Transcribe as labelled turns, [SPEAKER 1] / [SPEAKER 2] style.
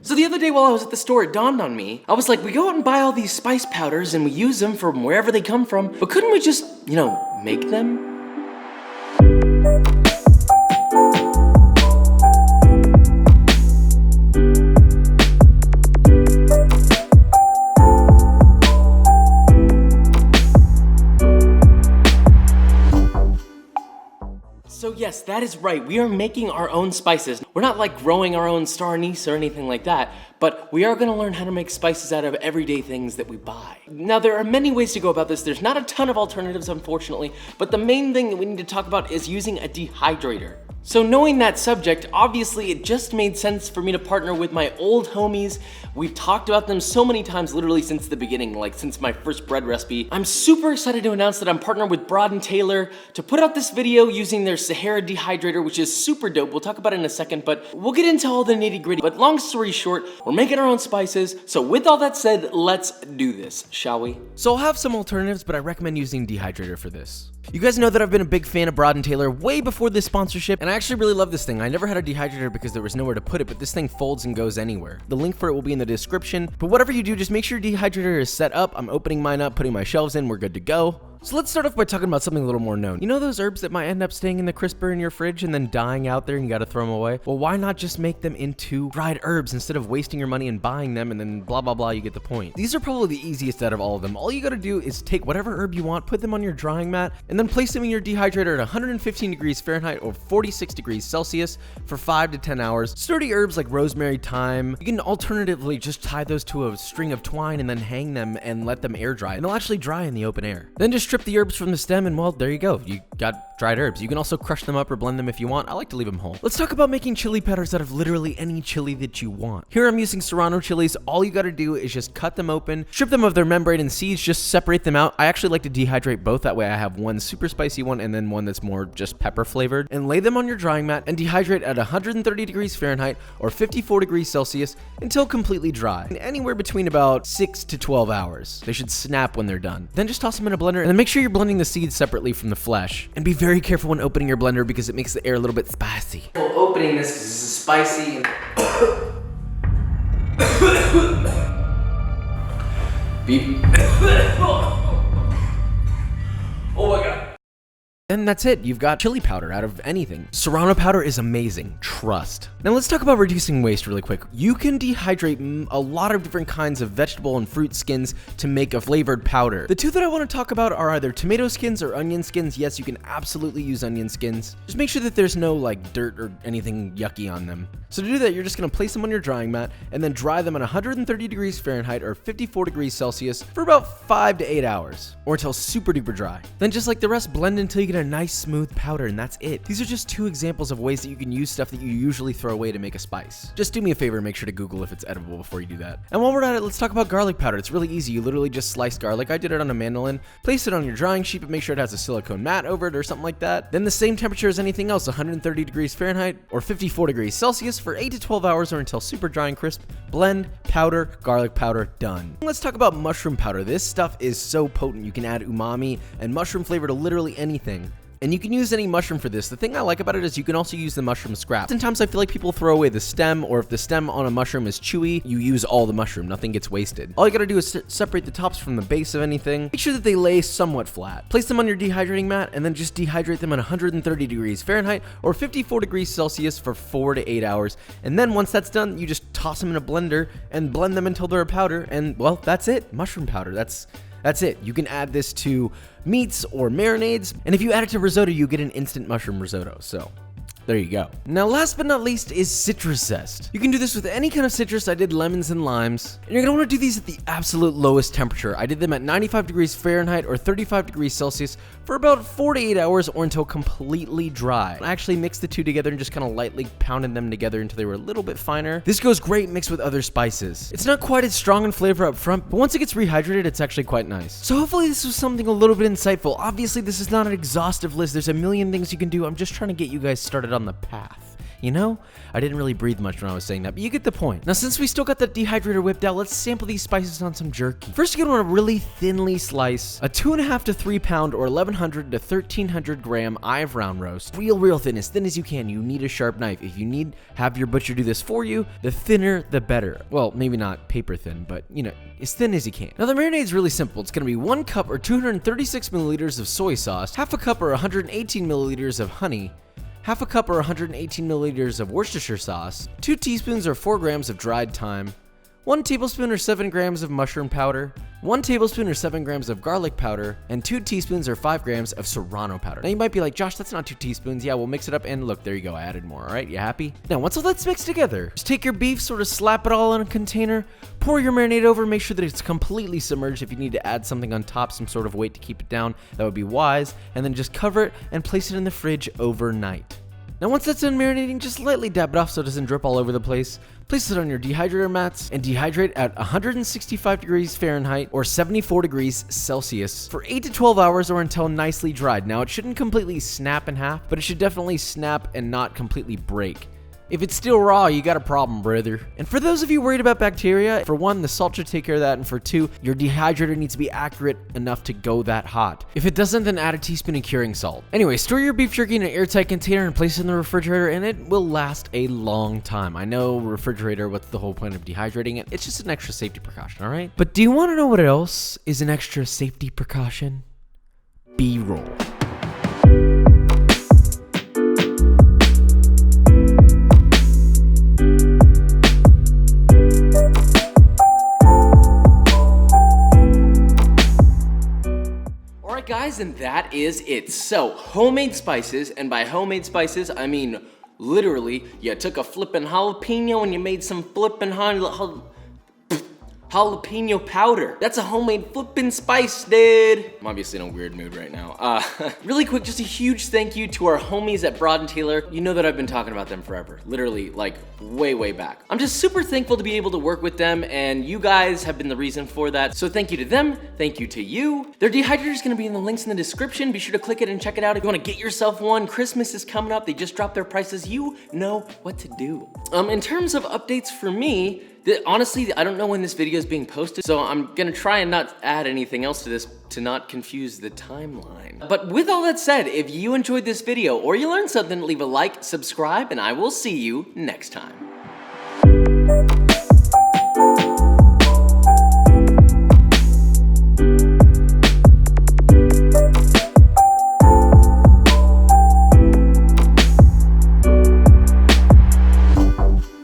[SPEAKER 1] So the other day while I was at the store, it dawned on me. I was like, we go out and buy all these spice powders and we use them from wherever they come from, but couldn't we just, make them? So yes, that is right. We are making our own spices. We're not like growing our own star anise or anything like that, but we are gonna learn how to make spices out of everyday things that we buy. Now, there are many ways to go about this. There's not a ton of alternatives, unfortunately, but the main thing that we need to talk about is using a dehydrator. So knowing that subject, obviously it just made sense for me to partner with my old homies. We've talked about them so many times, literally since the beginning, like since my first bread recipe. I'm super excited to announce that I'm partnered with Broad & Taylor to put out this video using their SAHARA dehydrator, which is super dope. We'll talk about it in a second, but we'll get into all the nitty gritty. But long story short, we're making our own spices. So with all that said, let's do this, shall we? So I'll have some alternatives, but I recommend using dehydrator for this. You guys know that I've been a big fan of Broad & Taylor way before this sponsorship, and I actually really love this thing. I never had a dehydrator because there was nowhere to put it, but this thing folds and goes anywhere. The link for it will be in the description, but whatever you do, just make sure your dehydrator is set up. I'm opening mine up, putting my shelves in, we're good to go. So let's start off by talking about something a little more known. You know those herbs that might end up staying in the crisper in your fridge and then dying out there and you gotta throw them away? Well, why not just make them into dried herbs instead of wasting your money and buying them and then blah, blah, blah, you get the point. These are probably the easiest out of all of them. All you gotta do is take whatever herb you want, put them on your drying mat, and then place them in your dehydrator at 115 degrees Fahrenheit or 46 degrees Celsius for 5 to 10 hours. Sturdy herbs like rosemary, thyme, you can alternatively just tie those to a string of twine and then hang them and let them air dry, and they'll actually dry in the open air. Then just strip the herbs from the stem and well, there you go. You got dried herbs. You can also crush them up or blend them if you want. I like to leave them whole. Let's talk about making chili powders out of literally any chili that you want. Here I'm using Serrano chilies. All you gotta do is just cut them open, strip them of their membrane and seeds, just separate them out. I actually like to dehydrate both. That way I have one super spicy one and then one that's more just pepper flavored. And lay them on your drying mat and dehydrate at 130 degrees Fahrenheit or 54 degrees Celsius until completely dry. And anywhere between about 6 to 12 hours. They should snap when they're done. Then just toss them in a blender and then make sure you're blending the seeds separately from the flesh. And be very careful when opening your blender because it makes the air a little bit spicy. Well, opening this because this is spicy and beep. Oh my god. And that's it, you've got chili powder out of anything. Serrano powder is amazing, trust. Now let's talk about reducing waste really quick. You can dehydrate a lot of different kinds of vegetable and fruit skins to make a flavored powder. The two that I want to talk about are either tomato skins or onion skins. Yes, you can absolutely use onion skins. Just make sure that there's no like dirt or anything yucky on them. So to do that, you're just gonna place them on your drying mat and then dry them at 130 degrees Fahrenheit or 54 degrees Celsius for about 5 to 8 hours or until super duper dry. Then just like the rest, blend until you get a nice smooth powder, and that's it. These are just two examples of ways that you can use stuff that you usually throw away to make a spice. Just do me a favor and make sure to Google if it's edible before you do that. And while we're at it, let's talk about garlic powder. It's really easy. You literally just slice garlic. I did it on a mandolin. Place it on your drying sheet, but make sure it has a silicone mat over it or something like that. Then the same temperature as anything else, 130 degrees Fahrenheit or 54 degrees Celsius for 8 to 12 hours or until super dry and crisp. Blend, powder, garlic powder, done. Let's talk about mushroom powder. This stuff is so potent. You can add umami and mushroom flavor to literally anything. And you can use any mushroom for this. The thing I like about it is you can also use the mushroom scrap. Sometimes I feel like people throw away the stem, or if the stem on a mushroom is chewy, you use all the mushroom. Nothing gets wasted. All you gotta do is separate the tops from the base of anything. Make sure that they lay somewhat flat. Place them on your dehydrating mat and then just dehydrate them at 130 degrees Fahrenheit or 54 degrees Celsius for 4 to 8 hours. And then once that's done, you just toss them in a blender and blend them until they're a powder. And well, that's it. Mushroom powder. That's it. You can add this to meats or marinades, and if you add it to risotto, you get an instant mushroom risotto. So there you go. Now, last but not least is citrus zest. You can do this with any kind of citrus. I did lemons and limes. And you're gonna wanna do these at the absolute lowest temperature. I did them at 95 degrees Fahrenheit or 35 degrees Celsius for about 4 to 8 hours or until completely dry. I actually mixed the two together and just kind of lightly pounded them together until they were a little bit finer. This goes great mixed with other spices. It's not quite as strong in flavor up front, but once it gets rehydrated, it's actually quite nice. So hopefully this was something a little bit insightful. Obviously, this is not an exhaustive list. There's a million things you can do. I'm just trying to get you guys started on the path.
[SPEAKER 2] You know, I didn't really breathe much when I was saying that, but you get the point. Now, since we still got the dehydrator whipped out, let's sample these spices on some jerky. First, you're gonna want to really thinly slice a 2.5 to 3 pound or 1,100 to 1,300 gram eye of round roast. Real thin, as thin as you can. You need a sharp knife. If you need, have your butcher do this for you, the thinner, the better. Well, maybe not paper thin, but you know, as thin as you can. Now, the marinade is really simple. It's gonna be 1 cup or 236 milliliters of soy sauce, half a cup or 118 milliliters of honey, half a cup or 118 milliliters of Worcestershire sauce, 2 teaspoons or 4 grams of dried thyme, 1 tablespoon or 7 grams of mushroom powder, 1 tablespoon or 7 grams of garlic powder, and 2 teaspoons or 5 grams of serrano powder. Now you might be like, Josh, that's not 2 teaspoons. Yeah, we'll mix it up, and look, there you go, I added more, all right? You happy? Now, once all that's mixed together, just take your beef, sort of slap it all in a container, pour your marinade over, make sure that it's completely submerged. If you need to add something on top, some sort of weight to keep it down, that would be wise, and then just cover it and place it in the fridge overnight. Now once that's done marinating, just lightly dab it off so it doesn't drip all over the place. Place it on your dehydrator mats and dehydrate at 165 degrees Fahrenheit or 74 degrees Celsius for 8 to 12 hours or until nicely dried. Now it shouldn't completely snap in half, but it should definitely snap and not completely break. If it's still raw, you got a problem, brother. And for those of you worried about bacteria, for one, the salt should take care of that, and for two, your dehydrator needs to be accurate enough to go that hot. If it doesn't, then add a teaspoon of curing salt. Anyway, store your beef jerky in an airtight container and place it in the refrigerator, and it will last a long time. I know, refrigerator, what's the whole point of dehydrating it? It's just an extra safety precaution, all right? But do you want to know what else is an extra safety precaution? B-roll.
[SPEAKER 1] Guys, and that is it. So, homemade spices, and by homemade spices, I mean literally, you took a flippin' jalapeno and you made some flippin' jalapeno powder. That's a homemade flippin' spice, dude. I'm obviously in a weird mood right now. Really quick, just a huge thank you to our homies at Broad & Taylor. You know that I've been talking about them forever. Literally, like, way back. I'm just super thankful to be able to work with them, and you guys have been the reason for that. So thank you to them, thank you to you. Their dehydrator is gonna be in the links in the description. Be sure to click it and check it out if you wanna get yourself one. Christmas is coming up. They just dropped their prices. You know what to do. In terms of updates for me, honestly, I don't know when this video is being posted, so I'm gonna try and not add anything else to this to not confuse the timeline. But with all that said, if you enjoyed this video or you learned something, leave a like, subscribe, and I will see you next time.